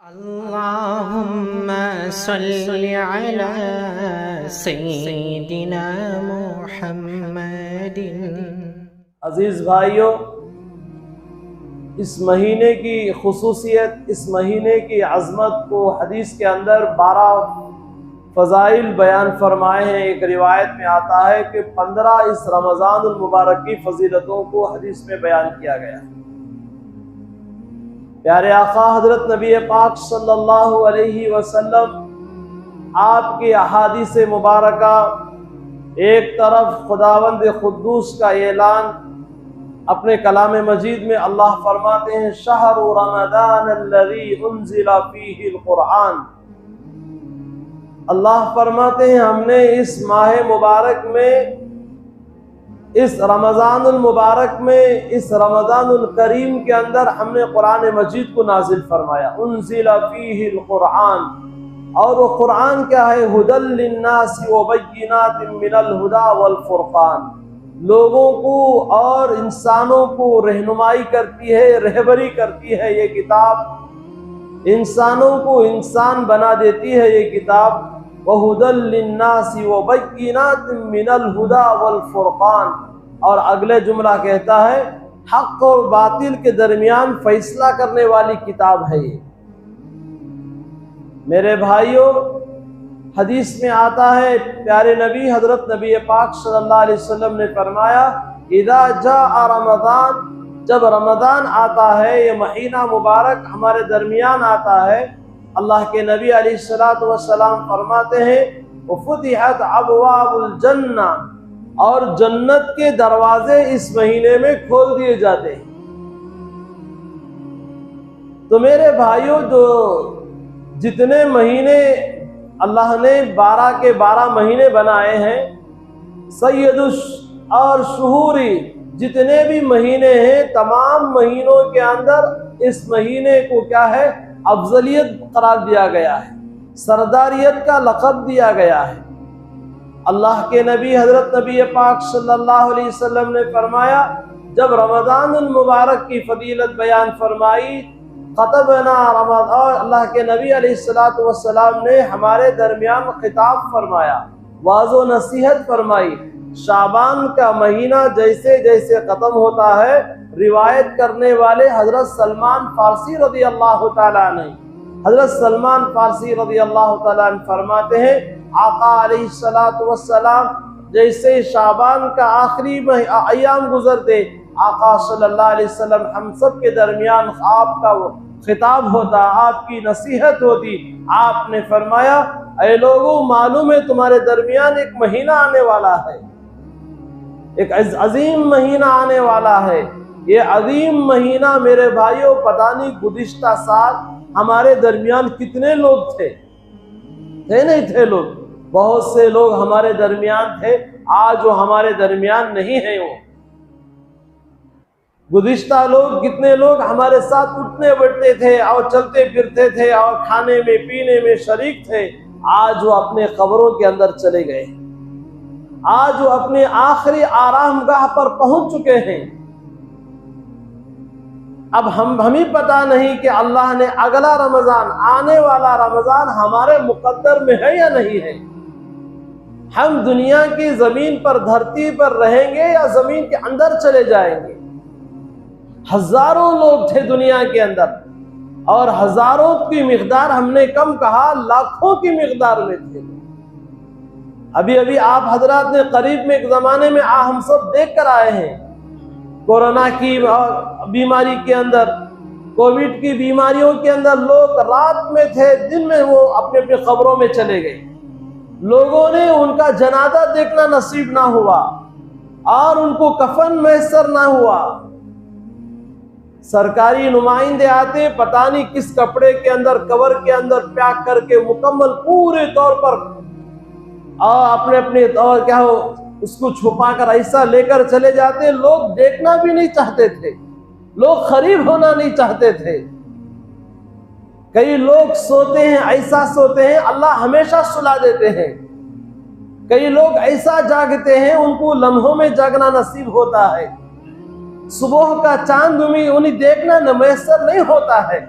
अल्लाहुम्मा सल्लि अला सय्यिदिना मुहम्मदिन। अजीज़ भाइयों, इस महीने की खुसूसियत, इस महीने की अज़मत को हदीस के अंदर 12 फ़ज़ाइल बयान फरमाए हैं। एक रिवायत में आता है कि 15 इस रमज़ानुल मुबारक की फ़जीलतों को हदीस में बयान किया गया है। प्यारे आका हज़रत नबी पाक सल्लल्लाहु अलैहि वसल्लम आपकी अहादीस मुबारका, एक तरफ खुदावंद खुद्दूस का ऐलान अपने कलाम मजीद में अल्लाह फरमाते हैं, शहरु रमज़ान अल्लज़ी उन्ज़िला फ़ीहिल क़ुरआन। अल्लाह फरमाते हैं, हमने इस माह मुबारक में, इस रमज़ानुल मुबारक में, इस रमज़ानुल करीम के अंदर हमने कुरान मजीद को नाजिल फरमाया। उन्ज़िला फ़ीहिल क़ुरआन, और वो कुरान क्या है? हुदल लिन्नास व बय्यिनातिन मिनल हुदा वल फ़ुरक़ान, लोगों को और इंसानों को रहनुमाई करती है, रहबरी करती है। ये किताब इंसानों को इंसान बना देती है। ये किताब वहुदल लिन्नासी व बय्यिनातिन मिनल हुदा वल फ़ुरक़ान। और अगले जुमला कहता है, हक़ और बातिल के दरमियान फैसला करने वाली किताब है ये। मेरे भाइयों, हदीस में आता है, प्यारे नबी हजरत नबी पाक सल्लल्लाहु अलैहि वसल्लम ने फरमाया, इज़ा जाअ रमज़ान, जब रमज़ान आता है, ये महीना मुबारक हमारे दरमियान आता है, अल्लाह के नबी अलैहिस्सलातु वस्सलाम फरमाते हैं, वफ़ुतिहत अबवाबुल जन्ना, और जन्नत के दरवाजे इस महीने में खोल दिए जाते हैं। तो मेरे भाइयों, जो जितने महीने अल्लाह ने 12 के 12 महीने बनाए हैं, सैयदुश और शुहूरी, जितने भी महीने हैं, तमाम महीनों के अंदर इस महीने को क्या है? अफजलियत करार दिया गया है, सरदारियत का लक़ब दिया गया है। अल्लाह के नबी हजरत नबी पाक सल्लल्लाहु अलैहि वसल्लम ने फरमाया, जब रमज़ानुल मुबारक की फजीलत बयान फरमाई, क़तबना रमज़ान, और अल्लाह के नबी अलैहिस्सलातु वस्सलाम ने हमारे दरमियान खिताब फरमाया, वाज़ो नसीहत फरमाई। शाबान का महीना जैसे जैसे ख़त्म होता है, रिवायत करने वाले हज़रत सलमान फ़ारसी रज़ी अल्लाह तआला अन्हु, हज़रत सलमान फ़ारसी रज़ी अल्लाह तआला अन्हु फरमाते हैं, आका अलैहिस्सलातु वस्सलाम जैसे शाबान का आखिरी अय्याम गुजरते, आका सल्लल्लाहु अलैहि वसल्लम हम सब के दरमियान आपका खिताब होता, आपकी नसीहत होती। आपने फरमाया, ऐ लोगों, मालूम है तुम्हारे दरमियान एक महीना आने वाला है, एक अजीम महीना आने वाला है। ये अजीम महीना मेरे भाइयों, पता नहीं गुज़िश्ता साल हमारे दरमियान कितने लोग थे नहीं थे लोग, बहुत से लोग हमारे दरमियान थे, आज वो हमारे दरमियान नहीं है। वो गुज़िश्ता लोग, कितने लोग हमारे साथ उठने बैठते थे और चलते फिरते थे और खाने में पीने में शरीक थे, आज वो अपने कब्रों के अंदर चले गए। आज वो अपने आखिरी आरामगाह पर पहुंच चुके हैं। अब हम ही पता नहीं कि अल्लाह ने अगला रमज़ान, आने वाला रमज़ान हमारे मुकद्दर में है या नहीं है। हम दुनिया की ज़मीन पर, धरती पर रहेंगे या ज़मीन के अंदर चले जाएंगे। हजारों लोग थे दुनिया के अंदर, और हजारों की मिकदार हमने कम कहा, लाखों की मिकदार में थे। अभी अभी आप हजरात ने करीब में एक ज़माने में हम सब देख कर आए हैं, कोरोना की बीमारी के अंदर, कोविड की बीमारियों के अंदर लोग रात में थे, दिन में वो अपने अपने कब्रों में चले गए। लोगों ने उनका जनाजा देखना नसीब ना हुआ और उनको कफन मैसर ना हुआ। सरकारी नुमाइंदे आते, पता नहीं किस कपड़े के अंदर, कवर के अंदर पैक करके मुकम्मल पूरे तौर पर और अपने अपने और क्या हो उसको छुपा कर ऐसा लेकर चले जाते। लोग देखना भी नहीं चाहते थे, लोग करीब होना नहीं चाहते थे। कई लोग सोते हैं, ऐसा सोते हैं अल्लाह हमेशा सुला देते हैं। कई लोग ऐसा जागते हैं, उनको लम्हों में जागना नसीब होता है। सुबह का चांद उन्हें देखना मैसर नहीं होता है।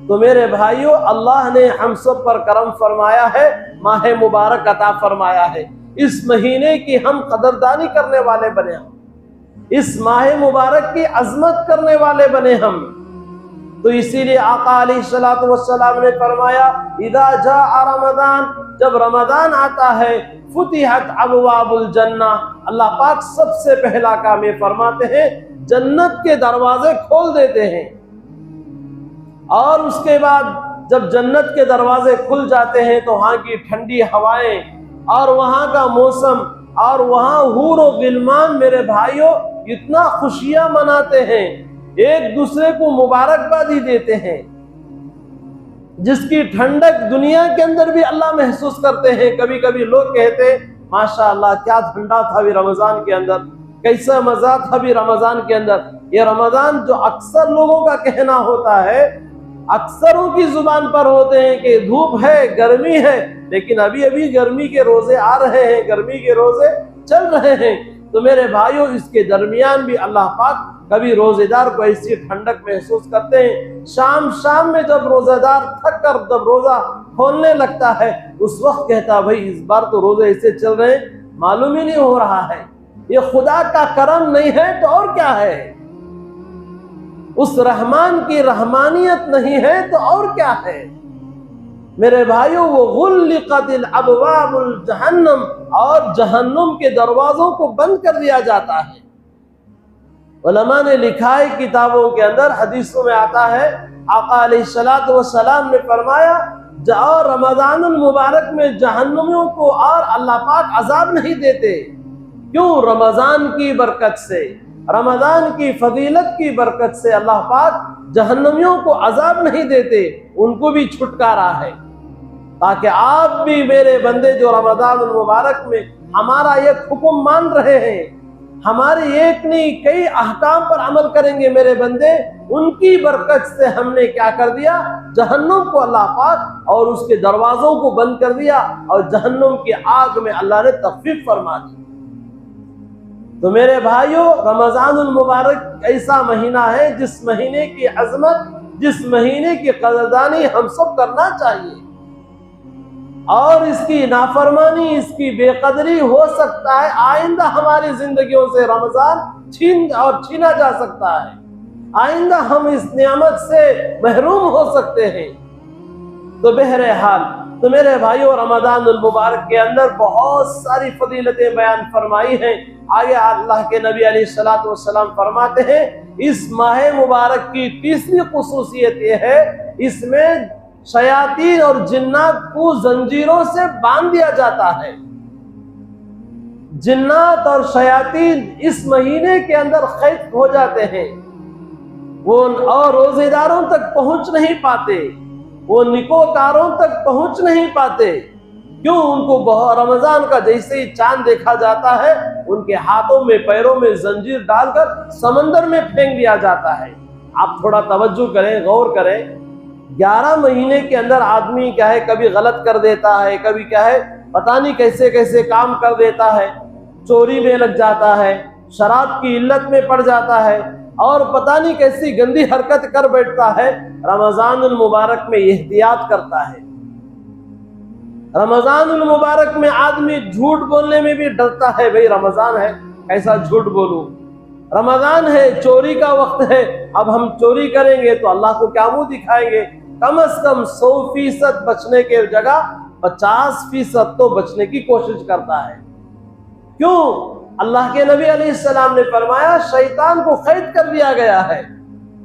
तो मेरे भाइयों, अल्लाह ने हम सब पर करम फरमाया है, माह मुबारक अता फरमाया है। इस महीने की हम कदरदानी करने वाले बने, हम इस माह मुबारक की अजमत करने वाले बने हम। तो इसीलिए आका अलैहिस्सलातु वस्सलाम ने फरमाया, इदा जा रमजान, जब रमजान आता है, फुतिहत अबवाबुल जन्ना, अल्लाह पाक सबसे पहला काम ये फरमाते हैं, जन्नत के दरवाजे खोल देते हैं। और उसके बाद जब जन्नत के दरवाजे खुल जाते हैं तो वहां की ठंडी हवाएं और वहां का मौसम और वहां हूर और गिलमान मेरे भाइयों इतना खुशियां मनाते हैं, एक दूसरे को मुबारकबादी देते हैं, जिसकी ठंडक दुनिया के अंदर भी अल्लाह महसूस करते हैं। कभी कभी लोग कहते हैं, माशाअल्लाह क्या ठंडा था अभी रमजान के अंदर, कैसा मजा था अभी रमजान के अंदर। ये रमजान जो अक्सर लोगों का कहना होता है, अक्सरों की जुबान पर होते हैं कि धूप है, गर्मी है, लेकिन अभी अभी गर्मी के रोजे आ रहे हैं, गर्मी के रोजे चल रहे हैं। तो मेरे भाइयों, इसके दरमियान भी अल्लाह पाक कभी रोजेदार को ऐसी ठंडक महसूस करते हैं। शाम में जब रोजेदार थक कर जब रोजा खोलने लगता है, उस वक्त कहता, भाई इस बार तो रोजे ऐसे चल रहे हैं, मालूम ही नहीं हो रहा है, ये खुदा का करम नहीं है तो और क्या है, उस रहमान की रहमानियत नहीं है तो और क्या है। मेरे भाइयों, वो गुल्लिक़तिल अबवाबुल जहन्नम, और जहन्नुम के दरवाजों को बंद कर दिया जाता है। उलमा ने लिखा है किताबों के अंदर, हदीसों में आता है, आका अलैहिस्सलातु वस्सलाम ने फरमाया, और रमजानुल मुबारक में जहन्नुमियों को और अल्लाह पाक अजाब नहीं देते। क्यों? रमजान की बरकत से, रमजान की फजीलत की बरकत से अल्लाह पाक जहन्नमियों को अजाब नहीं देते, उनको भी छुटकारा है, ताकि आप भी मेरे बंदे जो रमजान मुबारक में हमारा एक हुक्म मान रहे हैं, हमारे एक नहीं कई अहकाम पर अमल करेंगे मेरे बंदे, उनकी बरकत से हमने क्या कर दिया, जहन्नुम को अल्लाह पाक और उसके दरवाजों को बंद कर दिया, और जहन्नुम की आग में अल्लाह ने तखफीफ फरमा दी। तो मेरे भाइयों, रमजानुल मुबारक ऐसा महीना है जिस महीने की अजमत, जिस महीने की कदरदानी हम सब करना चाहिए, और इसकी नाफरमानी, इसकी बेकदरी हो सकता है आइंदा हमारी जिंदगियों से रमजान छीना जा सकता है, आइंदा हम इस नियामत से महरूम हो सकते हैं। तो बहरहाल, तो मेरे भाइयों, रमजानुल मुबारक के अंदर बहुत सारी फजीलतें बयान फरमाई हैं। आगे अल्लाह के नबी अलैहिस्सलातु वस्सलाम फरमाते हैं, इस माह मुबारक की तीसरी खुसूसियत यह है, इसमें शयातीन और जिन्नात को जंजीरों से बांध दिया जाता है। जिन्नात और शयातीन इस महीने के अंदर कैद हो जाते हैं, वो और रोजेदारों तक पहुंच नहीं पाते, वो निकोकारों तक पहुंच नहीं पाते। क्यों? उनको रमजान का जैसे ही चांद देखा जाता है, उनके हाथों में पैरों में जंजीर डालकर समंदर में फेंक दिया जाता है। आप थोड़ा तवज्जो करें, गौर करें, 11 महीने के अंदर आदमी क्या है, कभी गलत कर देता है, कभी क्या है पता नहीं कैसे कैसे काम कर देता है, चोरी में लग जाता है, शराब की इल्लत में पड़ जाता है, और पता नहीं कैसी गंदी हरकत कर बैठता है। रमजानुल मुबारक में एहतियात करता है, रमजानुल मुबारक में आदमी झूठ बोलने में भी डरता है, भाई रमजान है कैसा झूठ बोलूं, रमजान है, चोरी का वक्त है, अब हम चोरी करेंगे तो अल्लाह को क्या मुंह दिखाएंगे। कम से कम 100% बचने के जगह 50% तो बचने की कोशिश करता है। क्यों? अल्लाह के नबी अलैहिस्सलाम ने फरमाया, शैतान को कैद कर दिया गया है,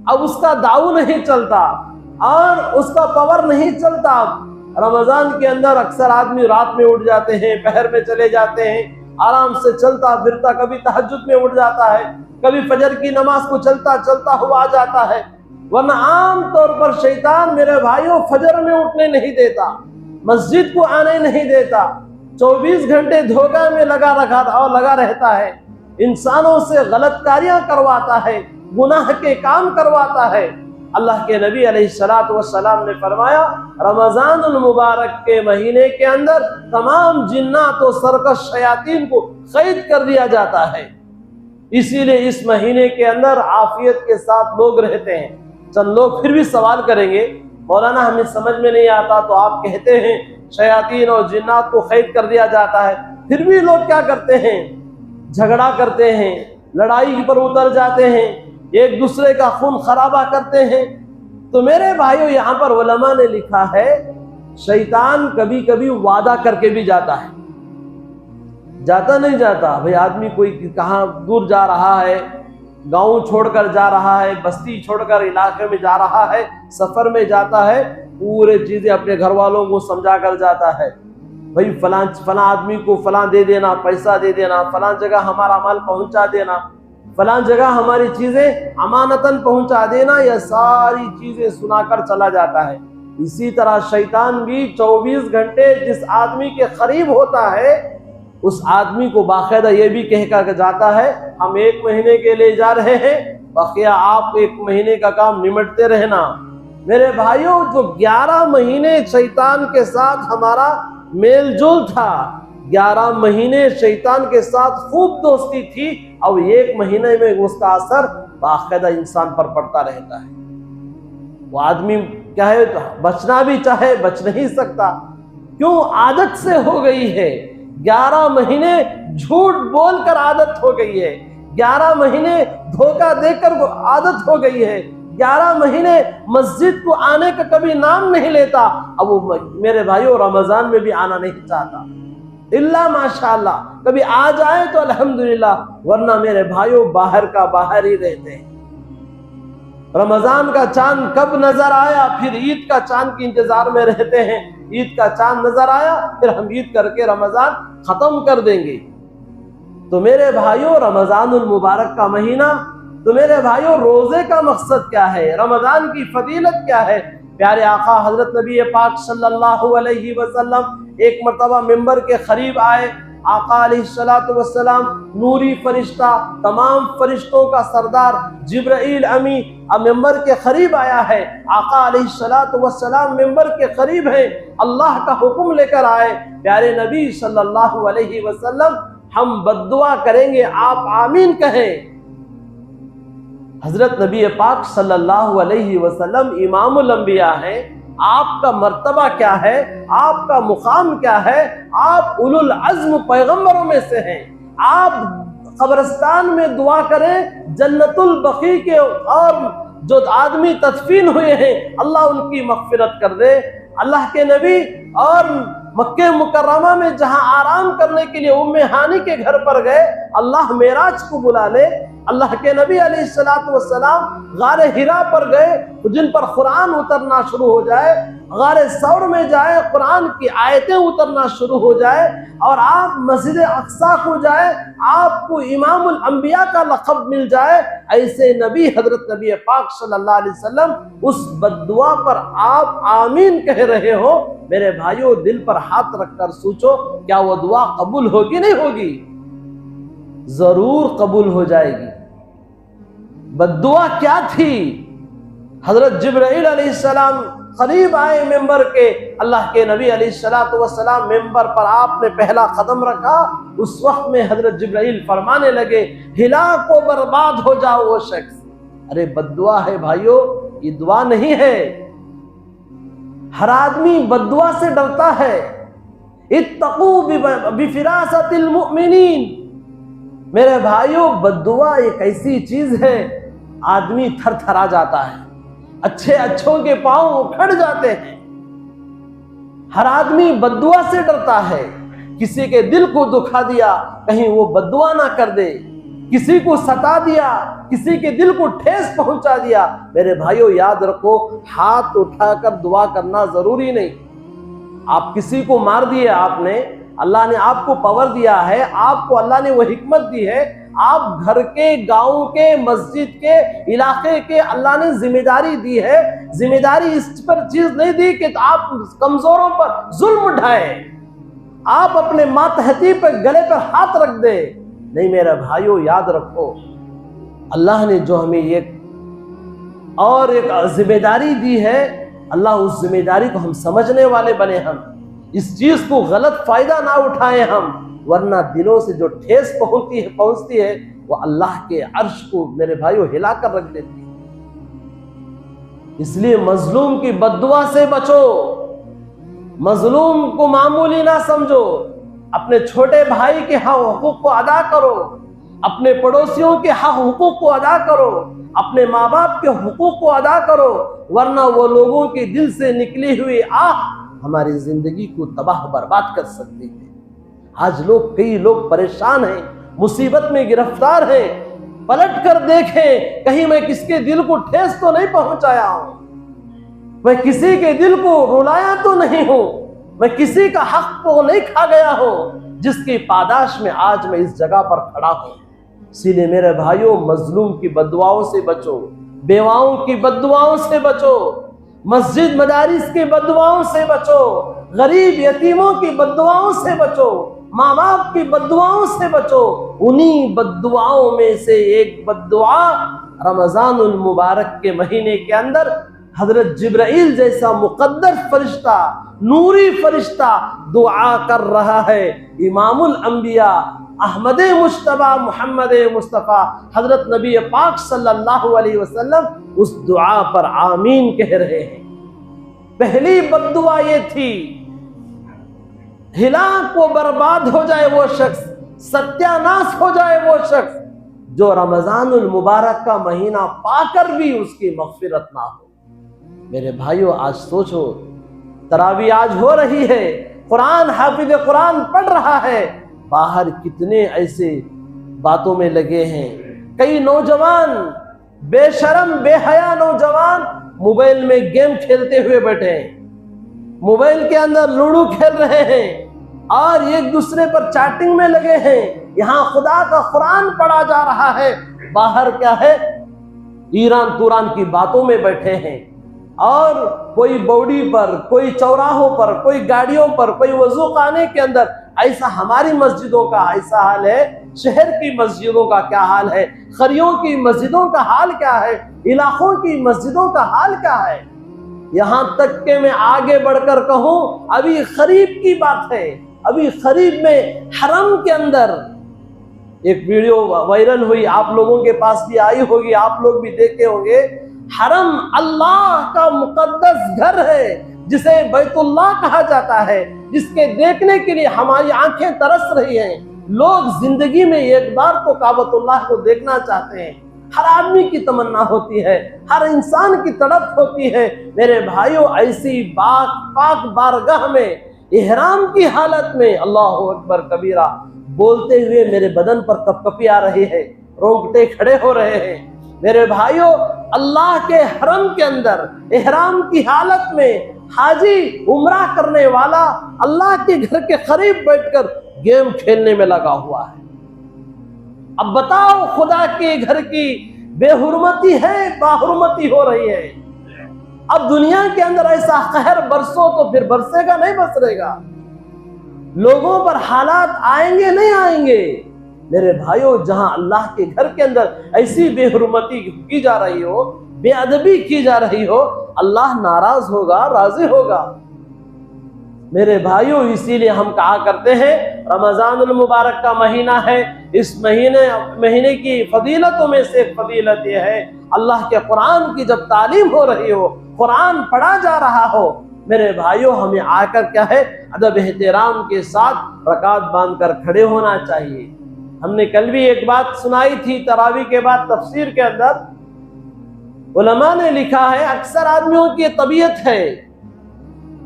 अब उसका दाऊ नहीं चलता और उसका पावर नहीं चलता। रमजान के अंदर अक्सर आदमी रात में उठ जाते हैं, पहर में चले जाते हैं, आराम से चलता फिरता, कभी तहज्जुद में उठ जाता है, कभी फजर की नमाज को चलता चलता हुआ आ जाता है। वरना आम तौर पर शैतान मेरे भाइयों फजर में उठने नहीं देता, मस्जिद को आने नहीं देता, 24 घंटे धोखा में लगा रहता है, इंसानों से गलत कार्यां करवाता है, गुनाह के काम करवाता है। अल्लाह के नबी अलैहिस्सलातु वस्सलाम ने फरमाया, रमजानुल मुबारक के महीने के अंदर तमाम जिन्नात और सरकश शयातीन को कैद कर दिया जाता है। इसीलिए इस महीने के अंदर आफियत के साथ लोग रहते हैं। चंद लोग फिर भी सवाल करेंगे, मौलाना हमें समझ में नहीं आता, तो आप कहते हैं शयातीन और जिन्नात को कैद कर दिया जाता है। फिर भी लोग क्या करते हैं, झगड़ा करते हैं, लड़ाई पर उतर जाते हैं, एक दूसरे का खून खराबा करते हैं। तो मेरे भाइयों, यहाँ पर उलमा ने लिखा है शैतान कभी कभी वादा करके भी जाता है, जाता नहीं जाता। भाई आदमी कोई कहाँ दूर जा रहा है, गांव छोड़कर जा रहा है, बस्ती छोड़कर इलाके में जा रहा है, सफर में जाता है, पूरे चीजें अपने घर वालों को समझा कर जाता है। भाई फलां आदमी को फलां दे देना, पैसा दे देना, फलां जगह हमारा माल पहुंचा देना, फलां जगह हमारी चीजें अमानतन पहुंचा देना, यह सारी चीजें सुनाकर चला जाता है। इसी तरह शैतान भी 24 घंटे जिस आदमी के करीब होता है उस आदमी को बाकायदा ये भी कहकर जाता है हम 1 महीने के लिए जा रहे हैं, बाकिया आप 1 महीने का काम निमटते रहना। मेरे भाइयों, जो 11 महीने शैतान के साथ हमारा मेलजोल था, 11 महीने शैतान के साथ खूब दोस्ती थी, अब 1 महीने में उसका असर बाकायदा इंसान पर पड़ता रहता है। वो आदमी क्या है, बचना भी चाहे बच नहीं सकता। क्यों? आदत से हो गई है। 11 महीने झूठ बोलकर आदत हो गई है, 11 महीने धोखा देकर आदत हो गई है, 11 महीने मस्जिद को आने का कभी नाम नहीं लेता। अब वो मेरे भाइयों रमजान में भी आना नहीं चाहता, इल्ला माशाअल्लाह कभी आ जाए तो अल्हम्दुलिल्लाह, वरना मेरे भाइयों बाहर का बाहर ही रहते हैं। रमजान का चांद कब नजर आया, फिर ईद का चांद के इंतजार में रहते हैं। ईद का चांद नजर आया, फिर हम ईद करके रमजान खत्म कर देंगे। तो मेरे भाइयों, रमजानुल मुबारक का महीना, तो मेरे भाइयों रोजे का मकसद क्या है, रमजान की फजीलत क्या है। प्यारे आका हजरत नबी पाक सल्लल्लाहु अलैहि वसल्लम एक मर्तबा मिंबर के करीब आए। आका अलैहिस्सलातु वस्सलाम नूरी फरिश्ता, तमाम फरिश्तों का सरदार जिब्राइल अमी अब मिंबर के करीब आया है। आका अलैहिस्सलातु वस्सलाम मिंबर के करीब है, अल्लाह का हुक्म लेकर आए। प्यारे नबी सल्लल्लाहु अलैहि वसल्लम, हम बद्दुआ करेंगे, आप आमीन कहें। हजरत नबी पाक सल्लल्लाहु अलैहि वसल्लम इमामुल अंबिया हैं, आपका मर्तबा क्या है, आपका मुकाम क्या है, आप उलुल अज़्म पैगंबरों में से हैं। आप कब्रिस्तान में दुआ करें जन्नतुल बकी के, और जो आदमी तदफीन हुए हैं अल्लाह उनकी मग़फ़िरत कर दे। अल्लाह के नबी और मक्के मुकर्रमा में जहां आराम करने के लिए उम्मे हानी के घर पर गए, अल्लाह मेराज को बुला ले। अल्लाह के नबी अलैहिस्सलातु वस्सलाम गारे हिरा पर गए, तो जिन पर कुरान उतरना शुरू हो जाए, गारे सौर में जाए, कुरान की आयतें उतरना शुरू हो जाए, और आप मस्जिद अक्सा को जाए, आपको इमामुल अंबिया का लक़ब मिल जाए। ऐसे नबी हजरत नबी पाक सल्लल्लाहु अलैहि वसल्लम उस बद्दुआ पर आप आमीन कह रहे हो। मेरे भाइयों, दिल पर हाथ रखकर सोचो, क्या वो दुआ कबूल होगी? नहीं होगी? जरूर कबूल हो जाएगी। बद्दुआ क्या थी? हजरत जिब्राइल अलैहिस्सलाम करीब आए मिंबर के, अल्लाह के नबी अलैहिस्सलातु वस्सलाम मिंबर पर आपने पहला कदम रखा, उस वक्त में हजरत जिब्राइल फरमाने लगे, हिलाक व बर्बाद हो जाओ वो शख्स। अरे बद्दुआ है भाइयों, ये दुआ नहीं है। हर आदमी बद्दुआ से डरता है। इत्तकू बिफिरासतिल मुमिनीन। मेरे भाइयों, बद्दुआ एक ऐसी चीज है, आदमी थर थरा जाता है, अच्छे अच्छों के पांव उखड़ जाते हैं। हर आदमी बद्दुआ से डरता है। किसी के दिल को दुखा दिया, कहीं वो बद्दुआ ना कर दे, किसी को सता दिया, किसी के दिल को ठेस पहुंचा दिया। मेरे भाइयों याद रखो, हाथ उठाकर दुआ करना जरूरी नहीं। आप किसी को मार दिए, आपने, अल्लाह ने आपको पावर दिया है, आपको अल्लाह ने वो हिकमत दी है, आप घर के, गांव के, मस्जिद के, इलाके के अल्लाह ने जिम्मेदारी दी है। जिम्मेदारी इस पर चीज नहीं दी कि आप कमजोरों पर जुल्म उठाए, आप अपने मातहती पर गले पर हाथ रख दे। नहीं मेरे भाइयों, याद रखो, अल्लाह ने जो हमें एक जिम्मेदारी दी है, अल्लाह उस जिम्मेदारी को हम समझने वाले बने, हम इस चीज को गलत फायदा ना उठाए हम, वरना दिलों से जो ठेस पहुंचती है वो अल्लाह के अर्श को मेरे भाइयों हिला कर रख देती है। इसलिए मजलूम की बद्दुआ से बचो, मजलूम को मामूली ना समझो, अपने छोटे भाई के हक हुकूक को अदा करो, अपने पड़ोसियों के हक हुकूक को अदा करो, अपने माँ बाप के हुकूक को अदा करो, वरना वो लोगों के दिल से निकली हुई आह हमारी जिंदगी को तबाह बर्बाद कर सकती है। आज कई लोग परेशान हैं, मुसीबत में गिरफ्तार हैं। पलट कर देखें, कहीं मैं किसके दिल को ठेस तो नहीं पहुंचाया हूं, मैं किसी के दिल को रुलाया तो नहीं हूं, मैं किसी का हक तो नहीं खा गया हूं, जिसकी पादाश में आज मैं इस जगह पर खड़ा हूं। इसीलिए मेरे भाइयों, मजलूम की बद्दुआओं से बचो, बेवाओं की बद्दुआओं से बचो, मस्जिद मदारिस की बद्दुआओं से बचो, गरीब यतीमों की बद्दुआओं से बचो, माँ बाप की बद्दुआओं से बचो। उन्हीं बद्दुआओं में से एक बद्दुआ रमजानुल मुबारक के महीने के अंदर हजरत जिब्राइल जैसा मुकद्दस फरिश्ता, नूरी फरिश्ता दुआ कर रहा है। इमामुल अंबिया अहमद मुश्तबा मोहम्मद मुस्तफ़ा हजरत नबी पाक सल्लल्लाहु अलैहि वसल्लम उस दुआ पर आमीन कह रहे हैं। पहली बद्दुआ ये थी, हिलाक व बर्बाद हो जाए वो शख्स, सत्यानाश हो जाए वो शख्स जो रमजानुल मुबारक का महीना पाकर भी उसकी मग़फ़िरत ना हो। मेरे भाइयों, आज सोचो, तरावी आज हो रही है, कुरान हाफिज कुरान पढ़ रहा है, बाहर कितने ऐसे बातों में लगे हैं। कई नौजवान, बेशरम बेहया नौजवान मोबाइल में गेम खेलते हुए बैठे हैं, मोबाइल के अंदर लूडो खेल रहे हैं और एक दूसरे पर चैटिंग में लगे हैं। यहाँ खुदा का कुरान पढ़ा जा रहा है, बाहर क्या है, ईरान तुरान की बातों में बैठे हैं। और कोई बॉडी पर, कोई चौराहों पर, कोई गाड़ियों पर, कोई वजू खाने के अंदर, ऐसा हमारी मस्जिदों का ऐसा हाल है, शहर की मस्जिदों का क्या हाल है, खरियों की मस्जिदों का हाल क्या है, इलाकों की मस्जिदों का हाल क्या है। यहां तक कि मैं आगे बढ़कर कहूं, अभी खरीब की बात है, अभी खरीब में हरम के अंदर एक वीडियो वायरल हुई, आप लोगों के पास भी आई होगी, आप लोग भी देखे होंगे। हरम अल्लाह का मुकद्दस घर है, जिसे बैतुल्लाह कहा जाता है, जिसके देखने के लिए हमारी आंखें तरस रही हैं। लोग जिंदगी में एक बार तो काबतुल्लाह को देखना चाहते हैं, हर आदमी की तमन्ना होती है, हर इंसान की तड़प होती है। मेरे भाइयों, ऐसी पाक बारगाह में इहराम की हालत में अल्लाहु अकबर कबीरा बोलते हुए मेरे बदन पर कपकपी आ रही है, रोंगटे खड़े हो रहे हैं। मेरे भाइयों, अल्लाह के हरम के अंदर इहराम की हालत में हाजी उम्रा करने वाला अल्लाह के घर के करीब बैठकर गेम खेलने में लगा हुआ है। अब बताओ, खुदा के घर की बेहुरमती है, बाहुरमती हो रही है। अब दुनिया के अंदर ऐसा कहर बरसो तो फिर बरसेगा नहीं बरसेगा, लोगों पर हालात आएंगे नहीं आएंगे। मेरे भाइयों, जहां अल्लाह के घर के अंदर ऐसी बेहुरमती की जा रही हो, बेअदबी की जा रही हो, अल्लाह नाराज होगा, राजी होगा। मेरे भाइयों, इसीलिए हम कहा करते हैं रमजानुल मुबारक का महीना है, इस महीने की फजीलतों में से एक फजीलत यह है, अल्लाह के कुरान की जब तालीम हो रही हो, कुरान पढ़ा जा रहा हो, मेरे भाइयों, हमें आकर क्या है, अदब एहतराम के साथ रकात बांधकर खड़े होना चाहिए। हमने कल भी एक बात सुनाई थी, तरावी के बाद तफसीर के अंदर उलमा ने लिखा है, अक्सर आदमियों की तबीयत है,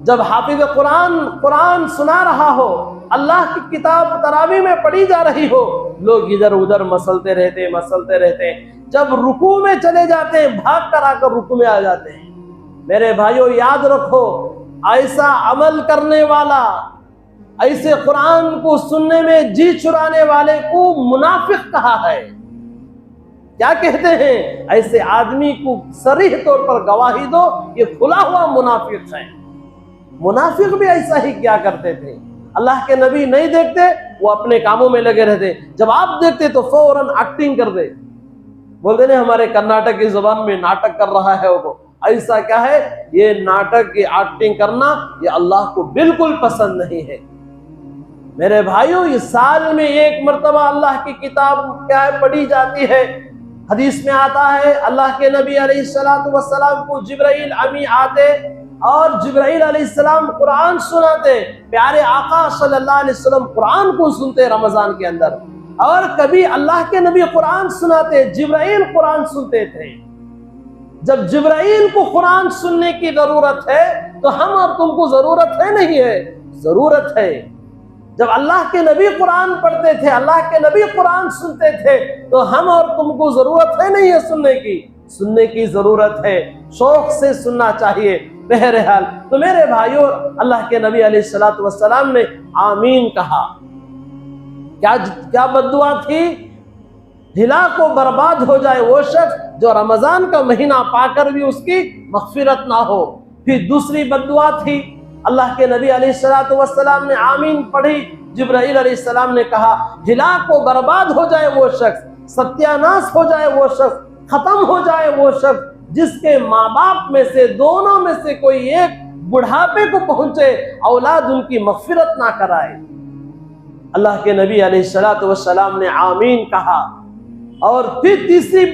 जब हाफिज कुरान सुना रहा हो, अल्लाह की किताब तरावी में पढ़ी जा रही हो, लोग इधर उधर मसलते रहते हैं। जब रुकू में चले जाते हैं, भाग कर आकर रुकू में आ जाते हैं। मेरे भाइयों, याद रखो, ऐसा अमल करने वाला, ऐसे कुरान को सुनने में जी चुराने वाले को मुनाफिक कहा है। क्या कहते हैं? ऐसे आदमी को सरीह तौर पर गवाही दो, ये खुला हुआ मुनाफिक है। मुनाफिक भी ऐसा ही क्या करते थे, अल्लाह के नबी नहीं देखते, वो अपने कामों में लगे रहते, जब आप देखते तो फौरन एक्टिंग कर दे, बोलते नहीं हमारे कर्नाटक की जुबान में नाटक कर रहा है वो। ऐसा क्या है, ये नाटक की एक्टिंग करना ये अल्लाह को बिल्कुल पसंद नहीं है। मेरे भाइयों, इस साल में एक मर्तबा अल्लाह की किताब क्या है पढ़ी जाती है, हदीस में आता है अल्लाह के नबी अलैहिस्सलातु वस्सलाम को जिब्राइल अमी आते और जिब्राइल अलैहिस्सलाम कुरान सुनाते। प्यारे आका सल्लल्लाहु अलैहि वसल्लम कुरान को सुनते रमजान के अंदर, और कभी अल्लाह के नबी कुरान सुनाते, जिब्राइल कुरान सुनते थे। जब जिब्राइल को कुरान सुनने की जरूरत है तो हम और तुमको जरूरत है नहीं है? जरूरत है। जब अल्लाह के नबी कुरान पढ़ते थे, अल्लाह के नबी कुरान सुनते थे, तो हम और तुमको जरूरत है नहीं है सुनने की? सुनने की जरूरत है, शौक से सुनना चाहिए। बहरहाल तो मेरे भाइयों, अल्लाह के नबी अलैहिस्सलातु वस्सलाम ने आमीन कहा। क्या बद्दुआ थी? हिलाक को बर्बाद हो जाए वो शख्स जो रमजान का महीना पाकर भी उसकी मग़फ़िरत ना हो। फिर दूसरी बद्दुआ थी, अल्लाह के नबी अलैहिस्सलातु वस्सलाम ने आमीन पढ़ी, जिब्राइल अलैहिस्सलाम ने कहा हिलाक को बर्बाद हो जाए वो शख्स, सत्यानाश हो जाए वो शख्स, खत्म हो जाए वो शख्स जिसके माँ बाप में से, दोनों में से कोई एक बुढ़ापे को पहुंचे, औलाद उनकी मग़फ़िरत ना कराए। अल्लाह के नबी अलैहिस्सलातु वस्सलाम ने आमीन कहा। और फिर तीसरी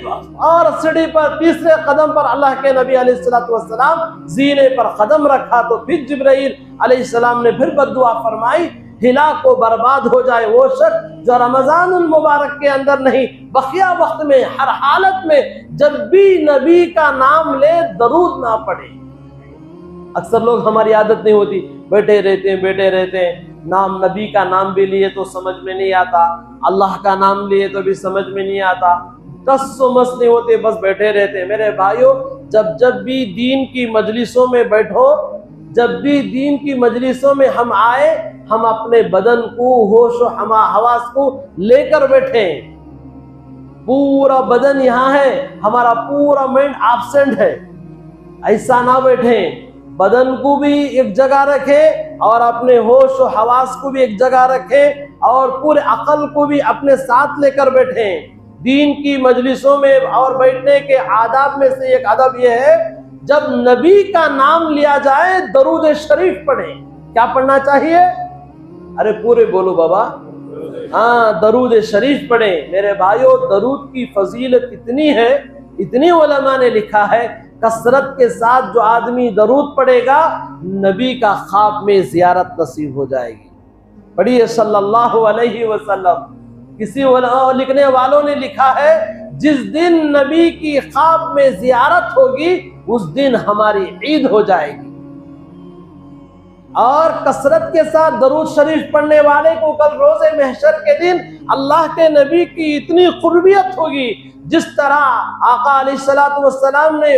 और सीढ़ी पर, तीसरे कदम पर अल्लाह के नबी अलैहिस्सलातु वस्सलाम जीने पर कदम रखा तो फिर जिब्राइल अलैहिस्सलाम ने फिर बद्दुआ फरमाई, हिलाक को बर्बाद हो जाए वो शख्स जो रमजानुल मुबारक के अंदर नहीं, बकिया वक्त में, हर हालत में जब भी नबी का नाम ले दरूद ना पढ़े। अक्सर लोग, हमारी आदत नहीं होती, बैठे रहते हैं, नाम नबी का नाम भी लिए तो समझ में नहीं आता, अल्लाह का नाम लिए तो भी समझ में नहीं आता, तस्सुमस नहीं होते, बस बैठे रहते हैं। मेरे भाइयों, जब भी दीन की मजलिसों में बैठो, जब भी दीन की मजलिसों में हम आए, हम अपने बदन को, होश और हवास को लेकर बैठे। पूरा बदन यहाँ है, हमारा पूरा माइंड एब्सेंट है, ऐसा ना बैठे। बदन को भी एक जगह रखें और अपने होश और हवास को भी एक जगह रखें और पूरे अकल को भी अपने साथ लेकर बैठें। दीन की मजलिसों में और बैठने के आदाब में से एक आदब यह है, जब नबी का नाम लिया जाए दरूद शरीफ पढ़ें। क्या पढ़ना चाहिए? अरे पूरे बोलो बाबा। हाँ, दरूद शरीफ पढ़ें। मेरे भाइयों, दरूद की फजीलत इतनी है, इतनी उलमा ने लिखा है, कसरत के साथ जो आदमी दरूद पढ़ेगा, नबी का ख्वाब में जियारत नसीब हो जाएगी। पढ़िए सल्लल्लाहु अलैहि वसल्लम। किसी लिखने वालों ने लिखा है, जिस दिन नबी की ख्वाब में जियारत होगी उस दिन हमारी ईद हो जाएगी। और कसरत के साथ दरूद शरीफ पढ़ने वाले को कल रोज़े महशर के दिन अल्लाह के नबी की इतनी कुर्बियत होगी, जिस तरह आका अलैहिस्सलातु वस्सलाम ने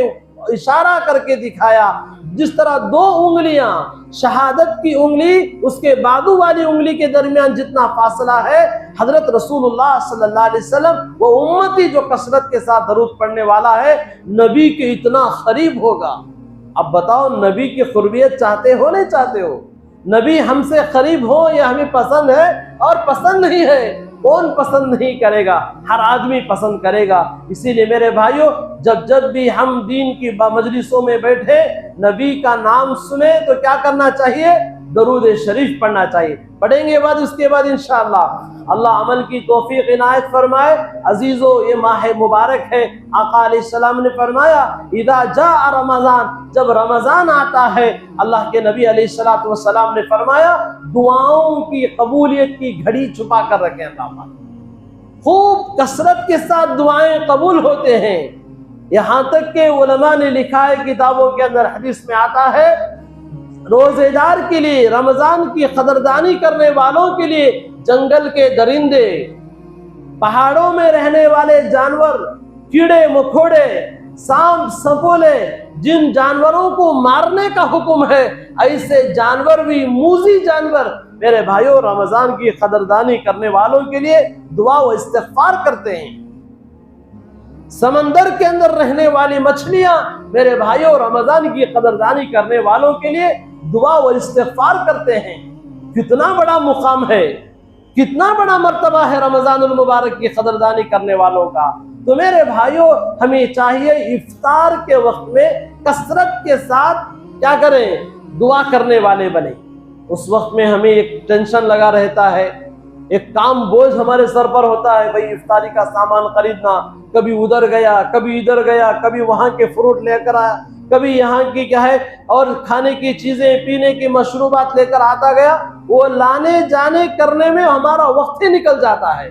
इशारा करके दिखाया, जिस तरह दो उंगलियां, शहादत की उंगली उसके बाजू वाली उंगली के दरमियान जितना फासला है, हजरत रसूलुल्लाह सल्लल्लाहु अलैहि वसल्लम वो उम्मती जो कसरत के साथ दरूद पढ़ने वाला है, नबी के इतना करीब होगा। अब बताओ, नबी की कुर्बियत चाहते हो नहीं चाहते हो? नबी हमसे करीब हो, यह हमें पसंद है और पसंद नहीं है। कौन पसंद नहीं करेगा? हर आदमी पसंद करेगा। इसीलिए मेरे भाइयों, जब भी हम दीन की मजलिसों में बैठे, नबी का नाम सुने तो क्या करना चाहिए? दरूद शरीफ पढ़ना चाहिए। पढ़ेंगे बाद उसके बाद इंशाअल्लाह अल्लाह अमल की तौफीक इनायत फरमाए। अजीजों, ये माह मुबारक है। आका अलैहिस्सलाम ने फरमाया, इदा जा रमजान, जब रमजान आता है, अल्लाह के नबी अलैहिस्सलातु वस्सलाम ने फरमाया, दुआओं की कबूलियत की घड़ी छुपा कर रखें। अल्लाह खूब कसरत के साथ दुआएं कबूल होते हैं। यहाँ तक के उलमा ने लिखा है किताबों के अंदर, हदीस में आता है, रोजेदार के लिए, रमजान की कदरदानी करने वालों के लिए जंगल के दरिंदे, पहाड़ों में रहने वाले जानवर, कीड़े मकोड़े, सांप सपोले, जिन जानवरों को मारने का हुक्म है, ऐसे जानवर भी, मूजी जानवर, मेरे भाइयों, रमजान की कदरदानी करने वालों के लिए दुआ व इस्तिग़फ़ार करते हैं। समंदर के अंदर रहने वाली मछलियां, मेरे भाइयों, रमजान की कदरदानी करने वालों के लिए दुआ व इस्तिग़फ़ार करते हैं। कितना बड़ा मुकाम है, कितना बड़ा मर्तबा है रमजानुल मुबारक की कदरदानी करने वालों का। तो मेरे भाइयों, हमें चाहिए इफ्तार के वक्त में कसरत के साथ क्या करें? दुआ करने वाले बने। उस वक्त में हमें एक टेंशन लगा रहता है, एक काम बोझ हमारे सर पर होता है, भाई इफ्तारी का सामान खरीदना, कभी उधर गया, कभी इधर गया, कभी वहां के फ्रूट लेकर आया, कभी यहाँ की क्या है और खाने की चीजें, पीने की मशरूबात लेकर आता गया। वो लाने जाने करने में हमारा वक्त ही निकल जाता है।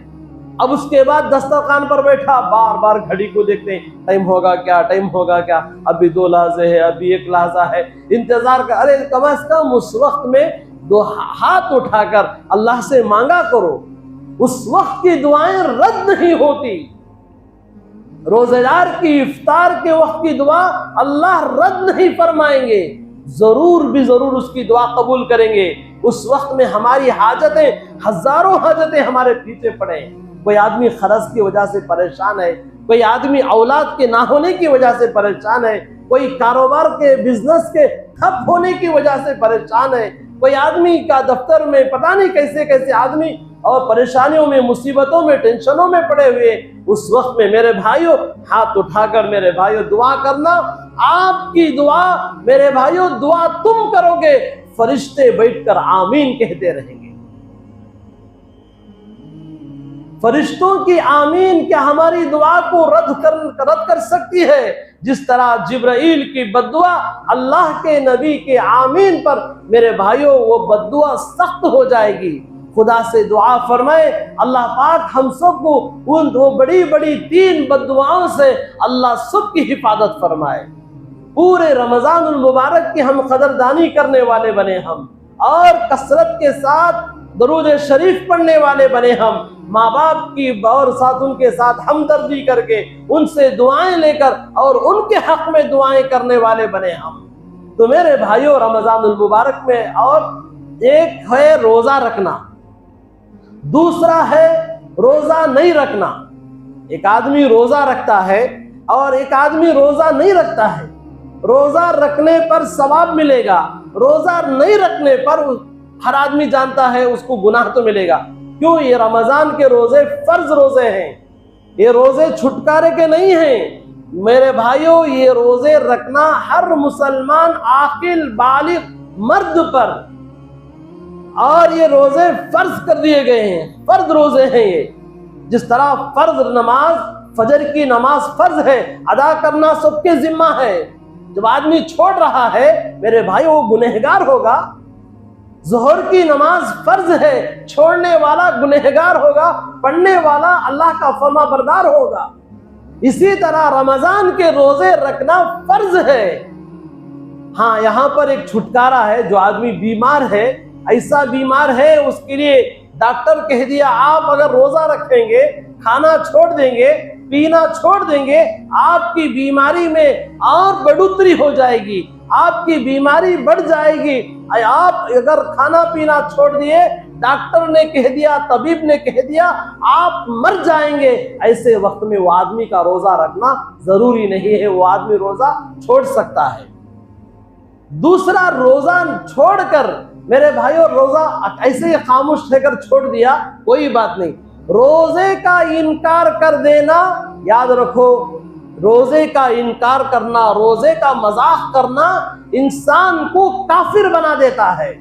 अब उसके बाद दस्तरखान पर बैठा बार बार घड़ी को देखते हैं, टाइम होगा क्या, टाइम होगा क्या, अभी 2 लहजे है, अभी 1 लहजा है, इंतजार कर। अरे कम से कम उस वक्त में 2 हाथ उठाकर अल्लाह से मांगा करो। उस वक्त की दुआएं रद्द नहीं होती। रोजेदार की इफ्तार के वक्त की दुआ अल्लाह रद्द नहीं फरमाएंगे, जरूर भी जरूर उसकी दुआ कबूल करेंगे। उस वक्त में हमारी हाजतें, हजारों हाजतें हमारे पीछे पड़े। कोई आदमी खर्च की वजह से परेशान है, कोई आदमी औलाद के ना होने की वजह से परेशान है, कोई कारोबार के बिजनेस के ठप होने की वजह से परेशान है, कोई आदमी का दफ्तर में पता नहीं कैसे कैसे आदमी और परेशानियों में, मुसीबतों में, टेंशनों में पड़े हुए। उस वक्त में मेरे भाइयों हाथ उठाकर मेरे भाइयों दुआ करना। आपकी दुआ मेरे भाइयों, दुआ तुम करोगे, फरिश्ते बैठकर आमीन कहते रहेंगे। फरिश्तों की आमीन क्या हमारी दुआ को रद्द कर सकती है? जिस तरह जिब्राइल की बद्दुआ अल्लाह के नबी के आमीन पर मेरे भाइयों वो बद्दुआ सख्त हो जाएगी। खुदा से दुआ फरमाए अल्लाह पाक हम सबको उन वो बड़ी बड़ी 3 बद्दुआओं से अल्लाह सबकी हिफाजत फरमाए। पूरे रमजानुल मुबारक की हम कदरदानी करने वाले बने हम, और कसरत के साथ दरूद शरीफ पढ़ने वाले बने हम, माँ बाप की और साथ उनके साथ हमदर्दी करके उनसे दुआएं लेकर और उनके हक में दुआएं करने वाले बने हम। तो मेरे भाइयों रमजानुल मुबारक में और एक है रोजा रखना, दूसरा है रोजा नहीं रखना। एक आदमी रोजा रखता है और एक आदमी रोजा नहीं रखता है। रोजा रखने पर सवाब मिलेगा, रोजा नहीं रखने पर हर आदमी जानता है उसको गुनाह तो मिलेगा। क्यों? ये रमजान के रोजे फर्ज रोजे हैं, ये रोजे छुटकारे के नहीं हैं। मेरे भाइयों ये रोजे रखना हर मुसलमान आकिल बालिग मर्द पर, और ये रोजे फर्ज कर दिए गए हैं, फर्ज रोजे हैं ये। जिस तरह फर्ज नमाज, फजर की नमाज फर्ज है, अदा करना सबके जिम्मा है। जब आदमी छोड़ रहा है मेरे भाई वो गुनहगार होगा। जोहर की नमाज फर्ज है, छोड़ने वाला गुनहगार होगा, पढ़ने वाला अल्लाह का फरमा बरदार होगा। इसी तरह रमजान के रोजे रखना फर्ज है। हाँ, यहाँ पर एक छुटकारा है। जो आदमी बीमार है, ऐसा बीमार है उसके लिए डॉक्टर कह दिया आप अगर रोजा रखेंगे, खाना छोड़ देंगे, पीना छोड़ देंगे, आपकी बीमारी में और बढ़ोतरी हो जाएगी, आपकी बीमारी बढ़ जाएगी। आप अगर खाना पीना छोड़ दिए, डॉक्टर ने कह दिया, तबीब ने कह दिया आप मर जाएंगे, ऐसे वक्त में वो आदमी का रोजा रखना जरूरी नहीं है, वो आदमी रोजा छोड़ सकता है। दूसरा, रोजा छोड़कर मेरे भाइयों रोजा ऐसे ही खामोश रहकर छोड़ दिया, कोई बात नहीं। रोजे का इनकार कर देना, याद रखो, रोजे का इनकार करना, रोजे का मजाक करना इंसान को काफिर बना देता है।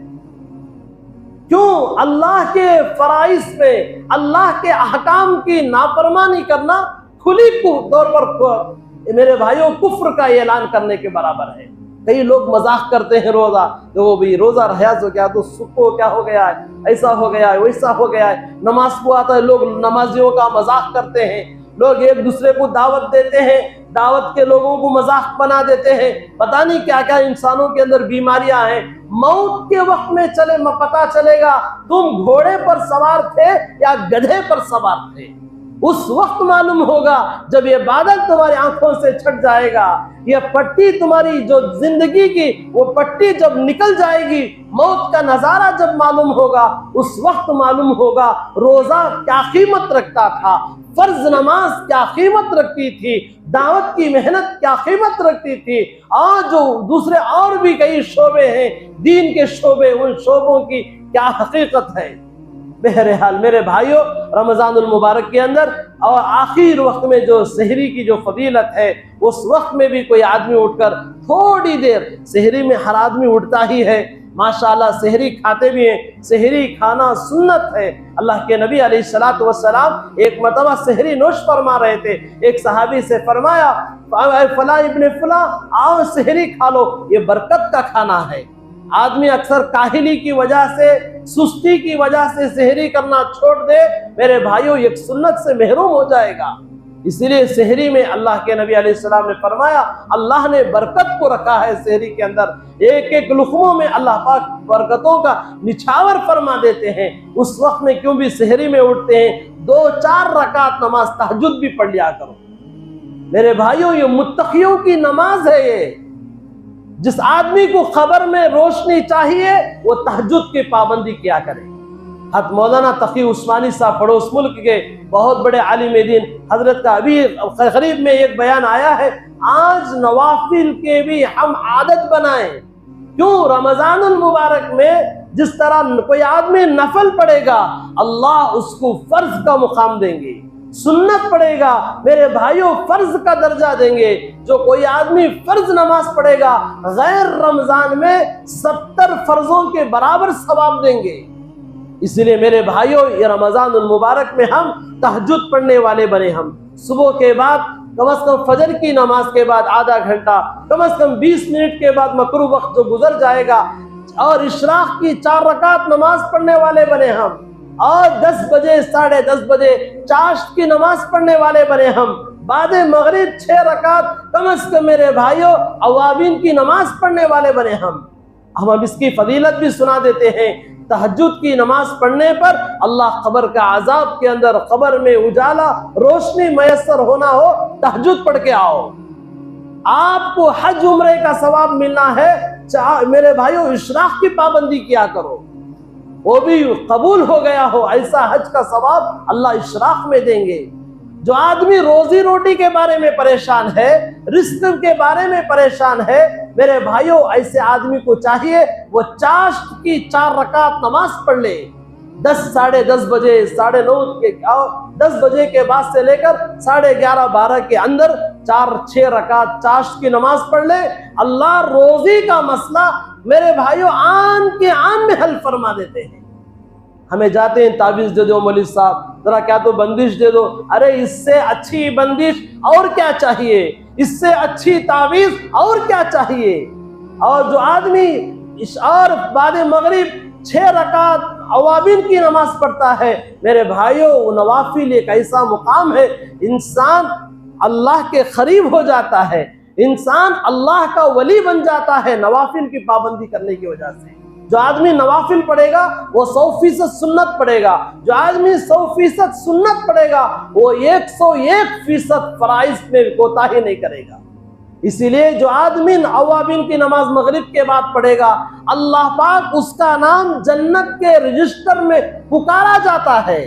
क्यों? अल्लाह के फराइज पे, अल्लाह के अहकाम की नाफरमानी करना खुली तौर पर मेरे भाइयों कुफ्र का ऐलान करने के बराबर है। कई लोग मजाक करते हैं रोजा, तो वो भी रोजा रहा तो क्या, तो सुखो क्या हो गया है, ऐसा हो गया है, वैसा हो गया है। नमाज को आता है, लोग नमाजियों का मजाक करते हैं, लोग एक दूसरे को दावत देते हैं, दावत के लोगों को मजाक बना देते हैं। पता नहीं क्या क्या इंसानों के अंदर बीमारियां हैं। मौत के वक्त में पता चलेगा तुम घोड़े पर सवार थे या गधे पर सवार थे। उस वक्त मालूम होगा जब ये बादल तुम्हारी आंखों से छट जाएगा, ये पट्टी तुम्हारी जो जिंदगी की वो पट्टी जब निकल जाएगी, मौत का नजारा जब मालूम होगा, उस वक्त मालूम होगा रोजा क्या कीमत रखता था, फर्ज नमाज क्या कीमत रखती थी, दावत की मेहनत क्या कीमत रखती थी। और जो दूसरे और भी कई शोबे हैं दीन के शोबे, उन शोबों की क्या हकीकत है। बहरहाल मेरे भाइयों रमजानुल मुबारक के अंदर और आखिर वक्त में जो सहरी की जो फजीलत है, उस वक्त में भी कोई आदमी उठकर थोड़ी देर, सहरी में हर आदमी उठता ही है, माशाअल्लाह सहरी खाते भी हैं। सहरी खाना सुन्नत है। अल्लाह के नबी अलैहिस्सलातु वस्सलाम एक मरतबा सहरी नोश फरमा रहे थे। एक सहाबी से फरमाया, फला इब्ने फला, आओ सहरी खा लो, ये बरकत का खाना है। आदमी अक्सर काहिली की वजह से, सुस्ती की वजह से सहरी करना छोड़ दे, मेरे भाइयों एक सुन्नत से महरूम हो जाएगा। इसीलिए सहरी में अल्लाह के नबी अलैहिस्सलाम ने फरमाया, अल्लाह ने बरकत को रखा है सहरी के अंदर। एक एक लुक़मों में अल्लाह पाक बरकतों का निछावर फरमा देते हैं। उस वक्त में क्यों भी सहरी में उठते हैं, 2-4 रकात नमाज तहज्जुद भी पढ़ लिया करो। मेरे भाइयों ये मुत्तकियों की नमाज है। ये जिस आदमी को खबर में रोशनी चाहिए वो तहज्जुद की पाबंदी किया करे। हज़रत मौलाना तकी उस्मानी साहब पड़ोस मुल्क के बहुत बड़े आलिम दीन, हजरत का अभी करीब में एक बयान आया है, आज नवाफिल के भी हम आदत बनाएं। क्यों? रमजानुल मुबारक में जिस तरह कोई आदमी नफल पढ़ेगा, अल्लाह उसको फर्ज का मुकाम देंगे। सुन्नत पढ़ेगा, मेरे भाइयों फर्ज का दर्जा देंगे। जो कोई आदमी फर्ज नमाज पढ़ेगा, गैर रमजान में 70 फर्जों के बराबर सवाब देंगे। इसलिए मेरे भाइयों ये रमजानुल मुबारक में हम तहज्जुद पढ़ने वाले बने। हम सुबह के बाद कम से कम फजर की नमाज के बाद आधा घंटा, कम से कम 20 मिनट के बाद मकरूह वक्त जो गुजर जाएगा, और इशराक की 4 रकात नमाज पढ़ने वाले बने हम। और 10 बजे 10:30 बजे चाश्त की नमाज पढ़ने वाले बने हम। बाद मगरिब 6 रकात कम से कम मेरे भाइयों अवाबिन की नमाज पढ़ने वाले बने हम। हम इसकी फजीलत भी सुना देते हैं। तहज्जुद की नमाज पढ़ने पर अल्लाह कब्र का अजाब के अंदर, कब्र में उजाला रोशनी मयसर होना हो, तहज्जुद पढ़ के आओ। आपको हज उम्रे का सवाब मिलना है। मेरे भाइयों इशराक की पाबंदी किया करो, वो भी कबूल हो गया हो, ऐसा हज का सवाब अल्लाह इशराक में देंगे। जो आदमी रोजी रोटी के बारे में परेशान है, रिस्क के बारे में परेशान है, मेरे भाइयों ऐसे आदमी को चाहिए वो चाश्त की 4 रकात नमाज पढ़ ले। 10 साढ़े 10 बजे, 9:30 के 10 बजे के बाद से लेकर 11:30 12 के अंदर 4-6 रकात चाश्त की नमाज पढ़ ले। अल्लाह रोजी का मसला मेरे भाइयों आन के आन में हल फरमा देते हैं। हमें जाते हैं, ताबीज दे दो मौलवी साहब, जरा क्या तो बंदिश दे दो। अरे इससे अच्छी बंदिश और क्या चाहिए, इससे अच्छी ताबीज और क्या चाहिए। और जो आदमी और बाद मगरिब 6 रकात अवाबिन की नमाज पढ़ता है, मेरे भाइयों वो नवाफिल एक ऐसा मुकाम है, इंसान अल्लाह के करीब हो जाता है, इंसान अल्लाह का वली बन जाता है नवाफिल की पाबंदी करने की वजह से। जो आदमी नवाफिल पढ़ेगा वो 100% सुन्नत पढ़ेगा। जो आदमी 100% सुन्नत पढ़ेगा वो 101% फराइज में कोताही नहीं करेगा। इसीलिए जो आदमी अवाबिन की नमाज मगरिब के बाद पढ़ेगा, अल्लाह पाक उसका नाम जन्नत के रजिस्टर में पुकारा जाता है,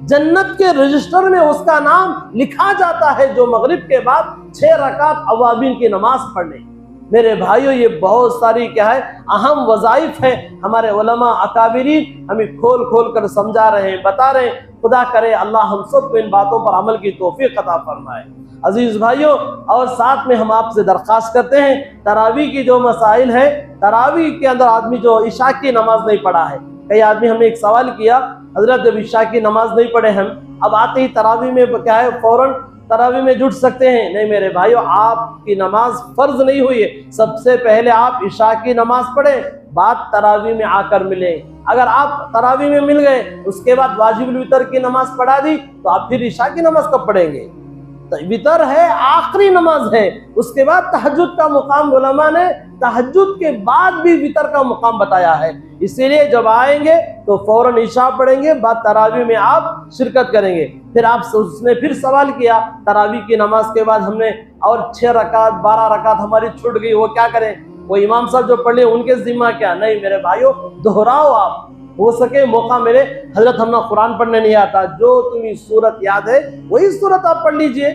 जन्नत के रजिस्टर में उसका नाम लिखा जाता है, जो मगरिब के बाद 6 रकात अवाबिन की नमाज पढ़ने। मेरे भाइयों ये बहुत सारी क्या है अहम वज़ाइफ है। हमारे उलमा अकाबिरीन हमें खोल खोल कर समझा रहे हैं, बता रहे हैं। खुदा करे अल्लाह हम सब को इन बातों पर अमल की तौफीक अता फरमाए। अजीज भाइयों, और साथ में हम आपसे दरख्वास्त करते हैं, तरावी की जो मसाइल है, तरावी के अंदर आदमी जो इशा की नमाज नहीं पढ़ा है, कई आदमी हमने एक सवाल किया, हजरत जब इशा की नमाज नहीं पढ़े हम, अब आते ही तरावी में क्या है फौरन तरावी में जुट सकते हैं? नहीं मेरे भाइयों, आपकी नमाज फर्ज नहीं हुई है। सबसे पहले आप इशा की नमाज पढ़े, बाद तरावी में आकर मिले। अगर आप तरावी में मिल गए, उसके बाद वाजिबुल वितर की नमाज पढ़ा दी, तो आप फिर इशा की नमाज कब पढ़ेंगे? तो वितर है आखिरी नमाज है, उसके बाद तहज्जुद का मुकाम उलमा ने तहज्जुद के बाद भी वितर का मुकाम बताया है। इसीलिए जब आएंगे तो फौरन इशा पढ़ेंगे, बाद तरावी में आप शिरकत करेंगे। फिर आप उसने फिर सवाल किया, तरावी की नमाज के बाद हमने और 6 रकात 12 रकात हमारी छूट गई, वो क्या करें? वो इमाम साहब जो पढ़े उनके जिम्मा क्या? नहीं मेरे भाइयों, दोहराओ आप, हो सके मौका मिले। हजरत हमने कुरान पढ़ने नहीं आता, जो तुम्हें सूरत याद है वही सूरत आप पढ़ लीजिए।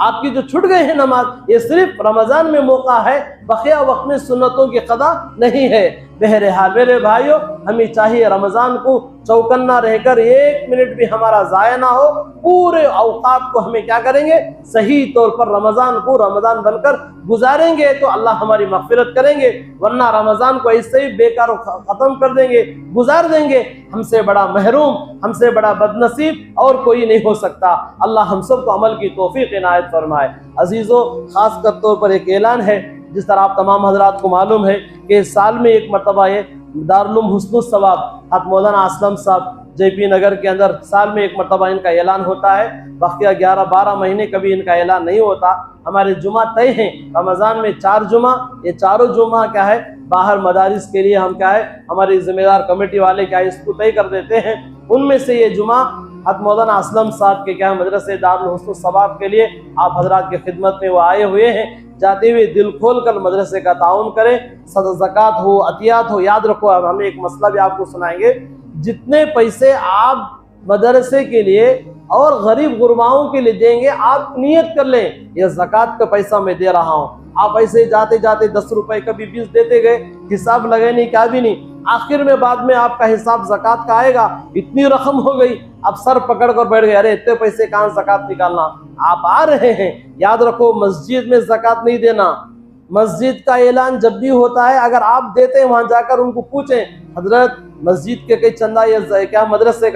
आपकी जो छूट गए हैं नमाज, ये सिर्फ रमजान में मौका है, बकिया वक्त में सुन्नतों की कदा नहीं है। बहरहाल मेरे भाइयों, हमें चाहिए रमज़ान को चौकन्ना रहकर 1 मिनट भी हमारा ज़ाया ना हो। पूरे औकात को हमें क्या करेंगे, सही तौर पर रमज़ान को रमज़ान बनकर गुजारेंगे तो अल्लाह हमारी मग़फ़िरत करेंगे, वरना रमज़ान को ऐसे ही बेकार ख़त्म कर देंगे, गुजार देंगे। हमसे बड़ा महरूम, हमसे बड़ा बदनसीब और कोई नहीं हो सकता। अल्लाह हम सब को अमल की तौफ़ीक़ इनायत फरमाए। अजीज़ों, ख़ास तौर पर एक ऐलान है, जिस तरह आप तमाम हज़रात को मालूम है कि साल में एक मरतबा ये दारुल हुस्नुस सवाब हज़रत मौलाना असलम साहब JP नगर के अंदर साल में एक मरतबा इनका ऐलान होता है। बकिया 11-12 महीने कभी इनका ऐलान नहीं होता। हमारे जुमा तय हैं, रमज़ान में 4 जुमा, ये चारों जुमा क्या है बाहर मदारिस के लिए हम क्या है हमारी जिम्मेदार कमेटी वाले क्या है इसको तय कर देते हैं। उनमें से ये जुमा हज़रत मौलाना असलम साहब के क्या है मदरसे दारुल हुस्नुस सवाब के लिए आप हजरात की खिदमत में वो आए हुए हैं। जाते हुए दिल खोल कर मदरसे का ताउन करें, ज़कात हो, अतियात हो। याद रखो, अब हम एक मसला भी आपको सुनाएंगे, जितने पैसे आप मदरसे के लिए और गरीब गुरबाओं के लिए देंगे, आप नियत कर लें यह ज़कात का पैसा मैं दे रहा हूँ। आप ऐसे जाते जाते 10 रुपए कभी 20 देते गए, हिसाब लगे नहीं, क्या भी नहीं, आखिर में बाद में आपका हिसाब ज़कात का आएगा, इतनी रकम हो गई, आप सर पकड़ कर बैठ गए, अरे इतने पैसे कहाँ ज़कात निकालना। आप आ रहे हैं, याद रखो मस्जिद में ज़कात नहीं देना। मस्जिद का ऐलान जब भी होता है, अगर आप देते हैं वहां जाकर उनको पूछें, हजरत मस्जिद के कई चंदा या क्या मदरसे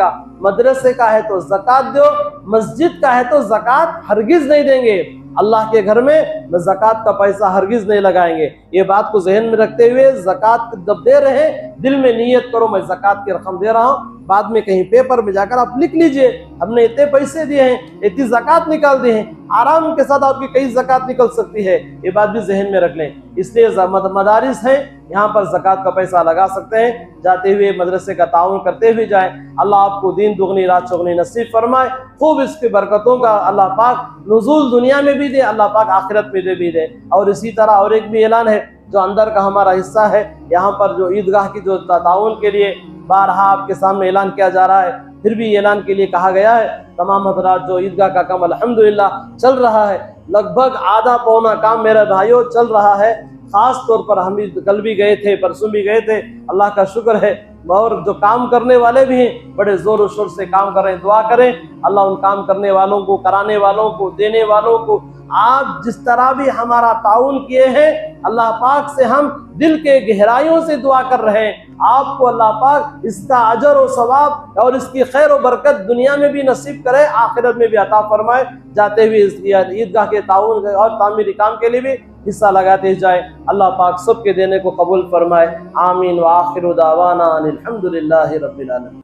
का है तो ज़कात दो, मस्जिद का है तो ज़कात हरगिज नहीं देंगे। अल्लाह के घर में ज़कात का पैसा हरगिज नहीं लगाएंगे। ये बात को जहन में रखते हुए ज़कात जब दे रहे हैं, दिल में नियत करो मैं ज़कात की रकम दे रहा हूँ। बाद में कहीं पेपर में जाकर आप लिख लीजिए हमने इतने पैसे दिए हैं, इतनी ज़कात निकाल दी है, आराम के साथ आपकी कई ज़कात निकल सकती है। ये बात भी जहन में रख लें। इसलिए मदारिस हैं, यहाँ पर ज़कात का पैसा लगा सकते हैं। जाते हुए मदरसे का ताउन करते हुए जाएं। अल्लाह आपको दीन दुगनी रात चौगनी नसीब फरमाए। खूब इसकी बरकतों का अल्लाह पाक नुज़ूल दुनिया में भी दे, अल्लाह पाक आखिरत में भी दे। और इसी तरह और एक भी ऐलान है जो अंदर का हमारा हिस्सा है, यहाँ पर जो ईदगाह की जो ताउन के लिए बारहा आपके सामने ऐलान किया जा रहा है, फिर भी ऐलान के लिए कहा गया है। तमाम हज़रात जो ईदगाह का काम अल्हम्दुलिल्लाह चल रहा है, लगभग आधा पौना काम मेरे भाइयों चल रहा है। ख़ास तौर पर हम कल भी गए थे, परसों भी गए थे, अल्लाह का शुक्र है। और जो काम करने वाले भी हैं बड़े ज़ोर और शोर से काम कर रहे हैं। दुआ करें अल्लाह उन काम करने वालों को, कराने वालों को, देने वालों को, आप जिस तरह भी हमारा ताउन किए हैं, अल्लाह पाक से हम दिल के गहराइयों से दुआ कर रहे हैं, आपको अल्लाह पाक इसका अजर और सवाब और इसकी खैर और बरकत दुनिया में भी नसीब करे, आखिरत में भी अता फरमाए। जाते हुए इस ईदगाह के ताउन और तामीरी काम के लिए भी हिस्सा लगाते जाए। अल्लाह पाक सबके देने को कबूल फरमाए। आमीन व आखिरु दावाना अनिल हम्दुलिल्लाहि रब्बिल आलमीन।